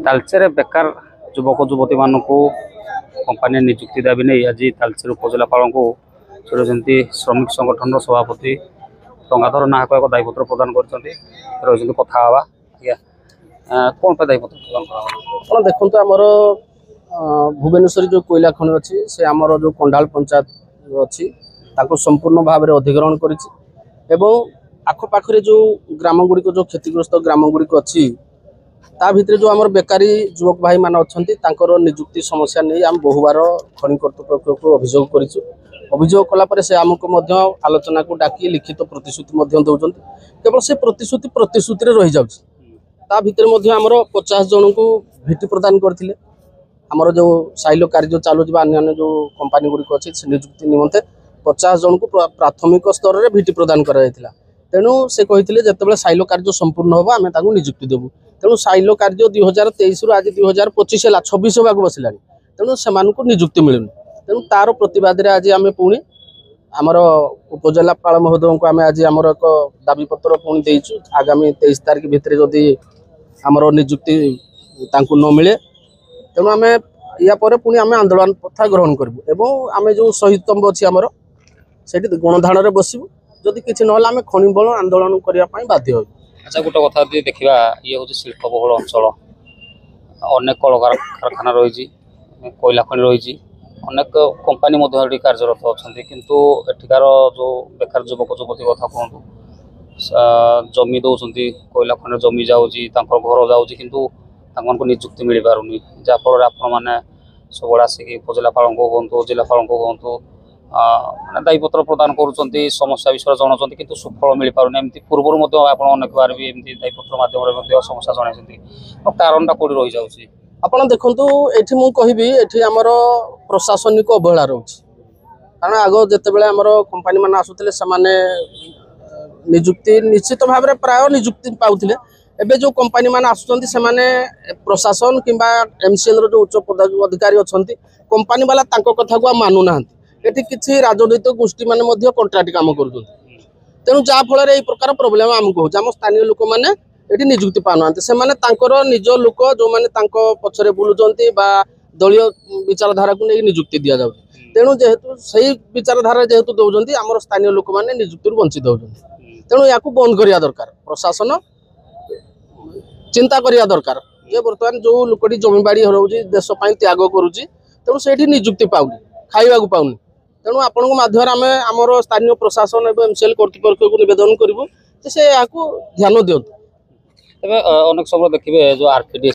तालचेर बेकार युवक युवती मान कंपानी निजुक्ति दाबी नहीं आज तालचेर उपजिलापाल को जोड़े श्रमिक संगठन सभापति गंगाधर नाहक एक दायीपत्र प्रदान कर कथा कौन पे दायीपत्र प्रदान कर देखो आमर भुवनेश्वर जो कोयला खनि अच्छी से आमर जो कंडाल पंचायत अच्छी संपूर्ण भाव में अधिग्रहण कर आखपाखे जो ग्राम गुड़िक जो क्षतिग्रस्त ग्राम गुड़िक अच्छी ता भितर जो आमर बेकारी युवक भाई मान अच्छा निजुक्ति समस्या नहीं आम बहुबार खनि कर्तृपक्ष को अभियोग कर कलापर से आमको आलोचना को डाकी लिखित प्रतिश्रुति दौरान केवल से प्रतिश्रुति रही जाता भितर आमर 50 जन को भेटी प्रदान करते आमर जो साइलो कार्य चालू अन्य जो कंपानी गुड़िक अच्छी निजुक्ति निमंते 50 जन को प्राथमिक स्तर में भेटी प्रदान कराइला तेणु से कहते जिते साइलो कार्य संपूर्ण हम आम निजुक्ति देवु तेणु साइलो कार्य 2023 रु आज 2025 है 26 होगा बसला तेणु से निजुक्ति मिलूनी तेणु तार प्रतिवाद आज आम पुणी आमर उपजिलापाल महोदय को आम आज आमर एक दाबीपत्र पुणी देचु आगामी 23 तारिख भितर जदि आमर निजुक्ति न मिले तेणु आम या पुणी आम आंदोलन प्रथा ग्रहण करूँ एवं आम जो शहीद स्तंभ अच्छी आमर से गणधाण में बसबू जदि किसी ना आम खनि बल आंदोलन करने बाध्य हो। अच्छा गोटे कथा देखा ये हूँ शिल्पबहुल अंचल अनेक कल कारखाना रही कोयला खनि रही अनेक कंपानी कार्यरत अच्छा किंतु एठिकार जो बेकार युवक युवती कथा कहतु जमी दौरान कोयला खनि जमी जाऊँगी घर जाऊँगी किंतु निजुक्ति मिल पारनी जहाँफल आपण मैंने सब आसिक उपजिलापाल को हूँ जिलापाल को हूँ दायीपत्र प्रदान करुँच समस्या विषय जनाऊँ किंतु सुफल मिल पारनी एमती पूर्व अनेक बार भी एमती दायीपत्र मध्यम समस्या जन कारण कौटी रही जाऊँगी आपड़ देखु ये मुझे ये आमर प्रशासनिक अवहेला रोच कारण आग जिते आमर कंपानी मान आसुले से निजुक्ति निश्चित भाव में प्राय निजुक्ति पाते एबे जो कंपानी मान आसुचंती से प्रशासन किंबा एमसीएल रो जो उच्च पदाधिकारी अच्छा कंपानी वाला कथा को मानु ना ये किसी राजनैतिक गोष्ठी मैंने कंट्राक्ट काम कर तेणु जहाँफल ये प्रकार प्रोब्लेम आमको हो स्थानीय लोक मैंने ये निजुक्ति पाना से निज लोक जो मैंने पछरे बुलूं दलीय विचारधारा को नहीं निजुक्ति दि जाए तेणु जेहेतु सही विचारधारा जेहेतु दौरान आम स्थानीय लोक मैंने निजुक्ति वंचित होती तेणु या बंद करवा दरकार प्रशासन चिंता करवा दरकार जे बर्तमान जो लोकटी जमीबाड़ी हरौची देशपाई त्याग करुच्ची तेणु से निजुक्ति पाऊनी खाइबा पाऊनी तेणु आपण माध्यम आम आमर स्थानीय प्रशासन एवं एमसीएल कर्तृपक्ष को निवेदन करूँ से ध्यान दिंतु। अनेक समय देखिए जो आरकेडी